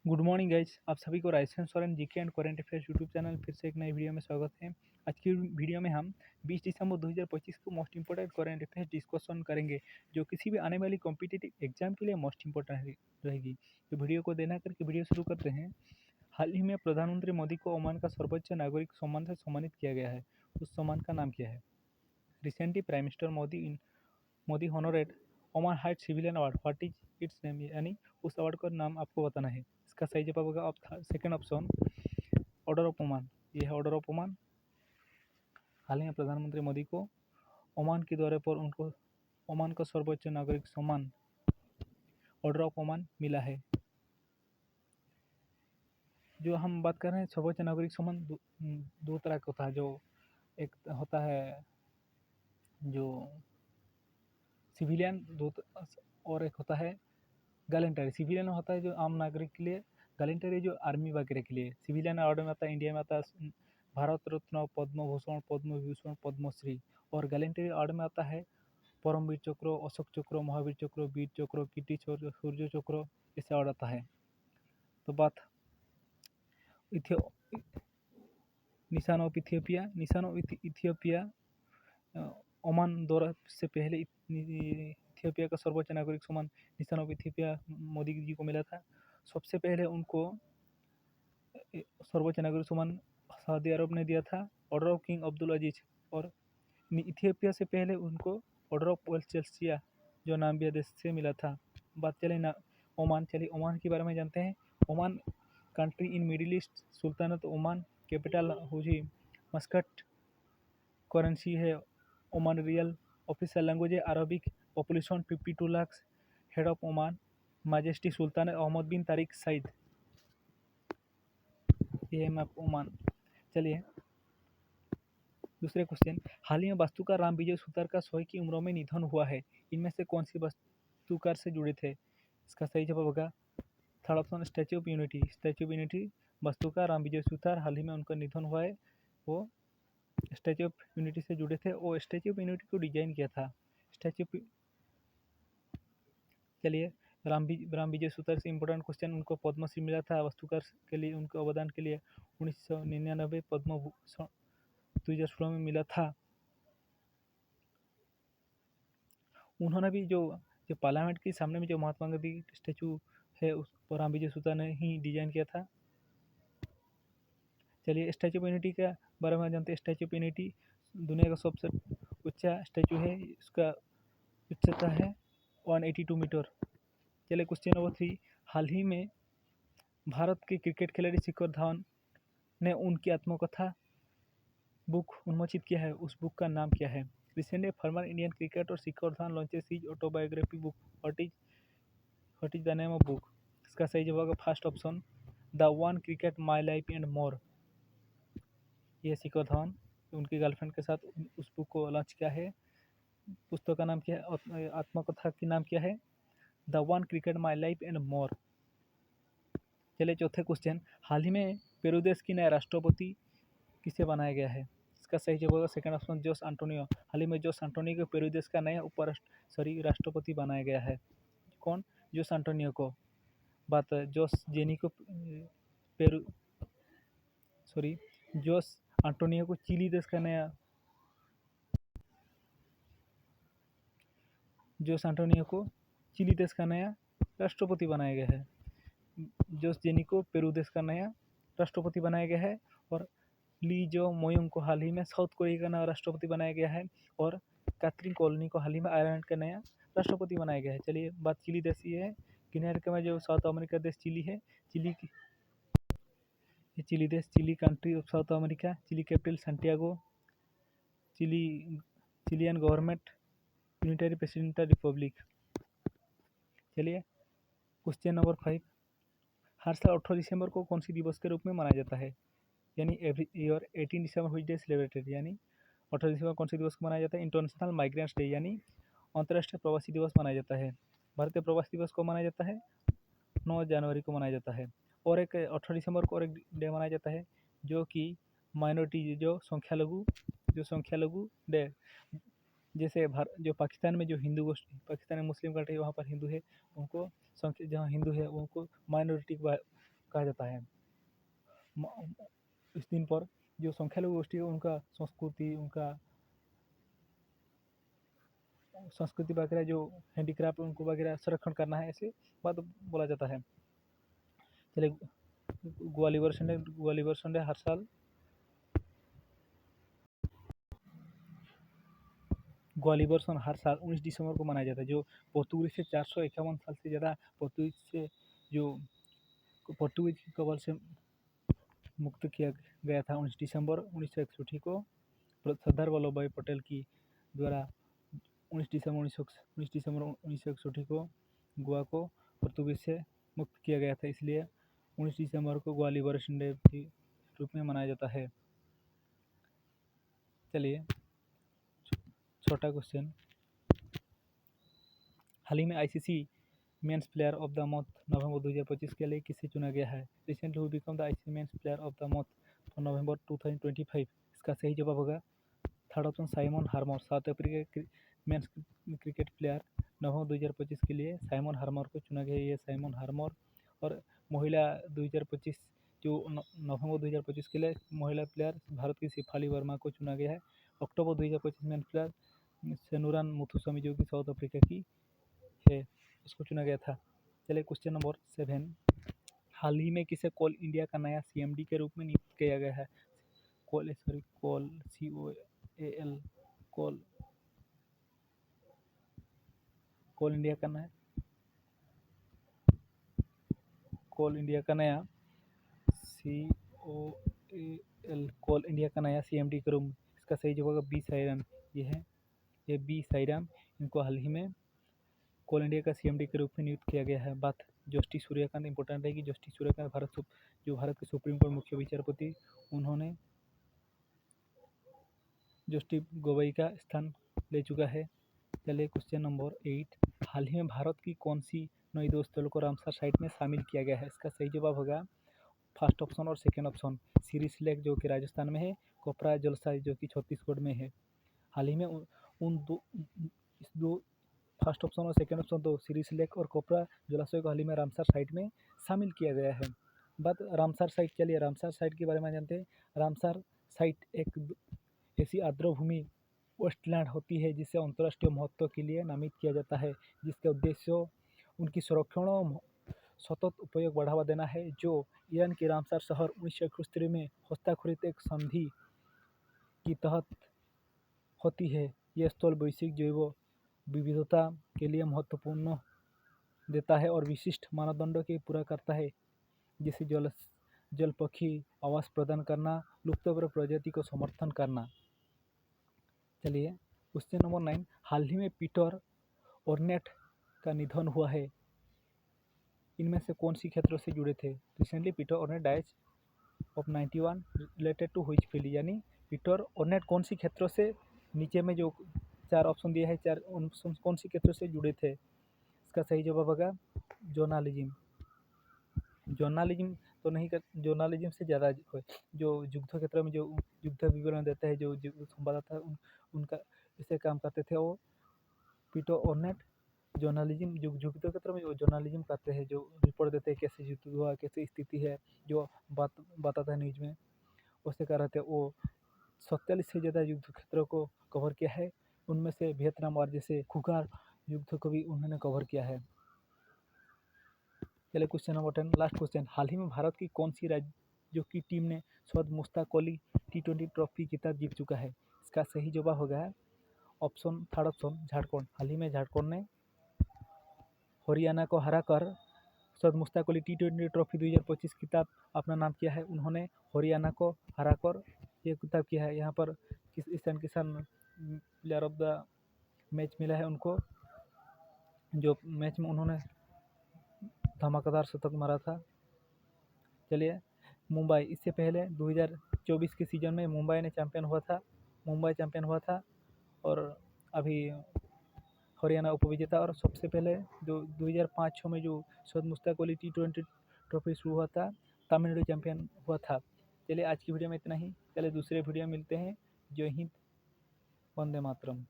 Good morning guys, आप सभी को Rajasthan Soren GK and current affairs YouTube channel फिर से एक नई वीडियो में स्वागत है। आज की वीडियो में हम 20 दिसंबर 2025 को most important current affairs discussion करेंगे, जो किसी भी आने वाली कॉम्पिटिटिव एग्जाम के लिए मोस्ट इंपोर्टेंट रहेगी। तो वीडियो को देना करके वीडियो शुरू करते हैं। हाल ही में प्रधानमंत्री मोदी को ओमान का सर्वोच्च नागरिक सम्मान से सम्मानित किया गया है। उस सम्मान का नाम क्या है? Recently prime minister Modi honoured Oman height civilian award, what is its name, यानी उस अवार्ड का नाम आपको बताना है। इसका सही जवाब होगा second option, order of Oman. ये है ऑर्डर ऑफ ओमान। हाल ही में प्रधानमंत्री मोदी को ओमान के दौरे पर उनको ओमान का सर्वोच्च नागरिक सम्मान ऑर्डर ऑफ ओमान मिला है। जो हम बात कर रहे हैं सर्वोच्च नागरिक सम्मान दो तरह का होता है। जो एक होता है जो सिविलियन, और एक होता है गैलेंटरी। सिविलियन होता है जो आम नागरिक के लिए, गैलेंटरी जो आर्मी वगैरह के लिए। सिविलियन अवार्ड में आता है, इंडिया में आता है भारत रत्न, पद्म भूषण, पद्म विभूषण, पद्मश्री। और गैलेंटरी अवार्ड में आता है परमवीर चक्र, अशोक चक्र, महावीर चक्र, वीर चक्र, कीर्ति चक्र, सूर्य चक्र, ऐसे अवार्ड आता है। तो बात निशान ऑफ इथियोपिया ओमान दौरा से पहले इथियोपिया का सर्वोच्च नागरिक सम्मान निशान ऑफ इथियोपिया मोदी जी को मिला था। सबसे पहले उनको सर्वोच्च नागरिक सम्मान सऊदी अरब ने दिया था, ऑर्डर ऑफ किंग अब्दुल अजीज। और इथियोपिया से पहले उनको ऑर्डर ऑफ चेल्सिया जो नाम्बिया देश से मिला था। बात चले ना ओमान, चलिए ओमान के बारे में जानते हैं। Oman country in middle east, sultanate Oman, capital हुजी मस्कट, करेंसी है ओमान रियल, ऑफिशियल लैंग्वेज है Arabic, population 52 lakh, head of Oman majesty sultan Ahmad bin Tariq Said. ये है मैप ओमान। चलिए दूसरे क्वेश्चन, हाल ही में वास्तुकार राम विजय सुतार का 100 की उम्र में निधन हुआ है। इनमें से कौन सी वास्तुकार से जुड़े थे? इसका सही जवाब होगा third option, statue of unity. Statue of unity वास्तुकार राम विजय सुतार, हाल ही में उनका निधन हुआ है। वो स्टैच्यू ऑफ यूनिटी से जुड़े थे। वो स्टैच्यू ऑफ यूनिटी को डिजाइन किया था। स्टैच्यू ऑफ चलिए राम विजय सुतार से इम्पोर्टेंट क्वेश्चन, उनको पद्मश्री मिला था वास्तुकार के लिए, उनके अवदान के लिए। 1999 पद्म भूषण 2016 में मिला था। उन्होंने भी जो पार्लियामेंट के सामने में जो महात्मा गांधी स्टैचू है उस पर राम विजय सुतार ने ही डिजाइन किया था। चलिए स्टैचू ऑफ यूनिटी के बारे में जानते हैं। स्टैचू ऑफ यूनिटी दुनिया का सबसे ऊंचा स्टैचू है। इसका उच्चता है 182 मीटर। चलिए क्वेश्चन नंबर 3, हाल ही में भारत के क्रिकेट खिलाड़ी शिखर धवन ने उनकी आत्मकथा बुक उन्मोचित किया है। उस बुक का नाम क्या है? Recently former Indian cricketer Shikhar Dhawan launches his autobiography book, what is the name of book? इसका सही जवाब first option, the one cricket my life and more. ये शिखर धवन उनकी गर्लफ्रेंड के साथ उस बुक को लॉन्च किया है। पुस्तक का नाम क्या है, आत्मकथा की नाम क्या है? The one cricket my life and more. चलिए चौथे क्वेश्चन, हाल ही में पेरू देश की नया राष्ट्रपति किसे बनाया गया है? इसका सही जवाब होगा सेकंड ऑप्शन, जोस एंटोनियो। हाल ही में जोस एंटोनियो को पेरू देश का नया राष्ट्रपति बनाया गया है। कौन? जोस एंटोनियो को। बात जोस जेनी को पेरू सॉरी जोस एंटोनियो को चिली देश का नया जोस एंटोनियो को चिली देश का नया राष्ट्रपति बनाया गया है। जोस जेनी को पेरू देश का नया राष्ट्रपति बनाया गया है। और ली जो मोयोंग को हाल ही में साउथ कोरिया का नया राष्ट्रपति बनाया गया है। और कैथरीन कॉलोनी को हाल ही में आयरलैंड का नया राष्ट्रपति बनाया गया है। चलिए बात चिली देश की है। किनारे में जो साउथ अमेरिका देश चिली है, चिली देश, Chile country of South America, Chile capital Santiago, Chilean government unitary presidential republic. चलिए क्वेश्चन नंबर 5, हर साल 18 दिसंबर को कौन सी दिवस के रूप में मनाया जाता है? यानी every year 18 December which day celebrated, यानी 18 दिसंबर कौन सी दिवस को मनाया जाता है? इंटरनेशनल माइग्रेंट्स डे, यानी अंतर्राष्ट्रीय प्रवासी दिवस मनाया जाता है। भारतीय प्रवासी दिवस को मनाया जाता है 9 जनवरी को मनाया जाता है। और एक 18 दिसंबर को और एक डे मनाया जाता है जो कि माइनॉरिटी जो संख्या लघु डे, जैसे जो पाकिस्तान में जो पाकिस्तान में मुस्लिम कंट्री है, वहाँ पर हिंदू है, उनको जहाँ हिंदू है उनको माइनॉरिटी कहा जाता है। इस दिन पर जो संख्यालघु गोष्ठी है उनका संस्कृति वगैरह जो हैंडीक्राफ्ट उनको वगैरह संरक्षण करना है, ऐसे बात बोला जाता है। चलिए ग्वालियर संडे हर साल ग्वालियर सन हर साल 19 दिसंबर को मनाया जाता है। जो पोर्तुगीज से 451 साल से ज़्यादा पोर्तुगीज की कबल से मुक्त किया गया था 19 दिसंबर 1961 को सरदार वल्लभ भाई पटेल की द्वारा 19 दिसंबर 1961 को गोवा को पोर्तुगीज से मुक्त किया गया था, इसलिए 19 दिसंबर को ग्वालियर संडे के रूप में मनाया जाता है। चलिए छोटा क्वेश्चन, हाल ही में ICC men's player of the month नवंबर 2025 के लिए किसे चुना गया है? Recently who become the ICC men's player of the month for November 2025? इसका सही जवाब होगा third option Simon Harmer. South Africa के मेंस क्रिकेट प्लेयर नवंबर 2025 के लिए साइमन हार्मर को चुना गया है। ये साइमन हार्मर। और महिला 2025 जो नवंबर 2025 के लिए महिला प्लेयर भारत की शेफाली वर्मा को चुना गया है। अक्टूबर 2025 मेंस प्लेयर सेनुरान मुथुस्वामी जो कि साउथ अफ्रीका की है, उसको चुना गया था। चलिए क्वेश्चन नंबर 7, हाल ही में किसे कोल इंडिया का नया सीएमडी के रूप में नियुक्त किया गया है? कोल इंडिया का नया कोल इंडिया का नया सीएमडी के रूप में, इसका सही जवाब होगा बी साईराम। ये बी साईराम, इनको हाल ही में कोल इंडिया का सीएमडी के रूप में नियुक्त किया गया है। बात जस्टिस सूर्यकांत इंपॉर्टेंट है कि जस्टिस सूर्यकांत भारत के सुप्रीम कोर्ट मुख्य विचारपति, उन्होंने जस्टिस गोगोई का स्थान ले चुका है। चलिए क्वेश्चन नंबर 8, हाल ही में भारत की कौन सी नई 2 स्थलों को रामसर साइट में शामिल किया गया है? इसका सही जवाब होगा फर्स्ट ऑप्शन और सेकेंड ऑप्शन। सीरीस लेक जो कि राजस्थान में है, कोपरा जलसाई जो कि छत्तीसगढ़ में है। हाल ही में फर्स्ट ऑप्शन और सेकेंड ऑप्शन तो सीरीस लेक और कोपरा जलाशय को हाल ही में रामसर साइट में शामिल किया गया है। बात रामसर साइट, चलिए रामसर साइट के बारे में जानते हैं। रामसर साइट एक ऐसी आर्द्रभूमि वेस्टलैंड होती है जिसे अंतर्राष्ट्रीय महत्व के लिए नामित किया जाता है, जिसका उद्देश्य उनकी संरक्षण और सतत उपयोग बढ़ावा देना है। जो ईरान के रामसर शहर 1971 में हस्ताक्षरित एक संधि के तहत होती है। यह स्थल वैश्विक जैव विविधता के लिए महत्वपूर्ण देता है और विशिष्ट मानदंडों के पूरा करता है, जैसे जल पक्षी आवास प्रदान करना, लुप्तप्राय प्रजाति को समर्थन करना। चलिए क्वेश्चन नंबर 9, हाल ही में पीटर ऑर्नेट का निधन हुआ है, इनमें से कौन सी क्षेत्रों से जुड़े थे? Recently Peter Arnett dies of 91 related to which field, यानी पीटर ऑर्नेट कौन सी क्षेत्रों से, नीचे में जो 4 ऑप्शन दिए हैं, 4 ऑप्शन कौन सी क्षेत्रों से जुड़े थे? इसका सही जवाब होगा जर्नलिज्म तो नहीं कर, जर्नलिज्म से ज़्यादा जो युद्ध क्षेत्र में जो युद्ध विवरण देता है, जो संवाददाता उनका इसे काम करते थे, वो पीटर ऑर्नेट जर्नलिज्म युद्ध क्षेत्र में जो जर्नलिज्म करते हैं, जो रिपोर्ट देते हैं कैसे युद्ध हुआ, कैसे स्थिति है, जो बात बताता है न्यूज़ में, उससे कर रहे थे। वो 47 से ज़्यादा युद्ध क्षेत्रों को कवर किया है, उनमें से वियतनाम वार जैसे खुकार युद्ध को भी उन्होंने कवर किया है। चलिए क्वेश्चन नंबर 10, लास्ट क्वेश्चन, हाल ही में भारत की कौन सी राज्यों की टीम ने सैयद मुश्ताक अली T20 ट्रॉफी खिताब जीत चुका है? इसका सही जवाब होगा थर्ड ऑप्शन झारखंड। हाल ही में झारखंड ने हरियाणा को हराकर सैयद मुश्ताक अली T20 ट्रॉफी 2025 खिताब अपना नाम किया है। उन्होंने हरियाणा को हराकर ये खिताब किया है। यहाँ पर Ishan Kishan player of the match मिला है उनको, जो मैच में उन्होंने धमाकेदार शतक मारा था। चलिए मुंबई, इससे पहले 2024 के सीज़न में मुंबई चैंपियन हुआ था और अभी हरियाणा उपविजेता। और सबसे पहले जो 2005-06 में जो सैयद मुश्ताक अली T20 ट्रॉफी शुरू हुआ था, तमिलनाडु चैंपियन हुआ था। चलिए आज की वीडियो में इतना ही, चलिए दूसरे वीडियो में मिलते हैं। जय हिंद, वंदे मातरम।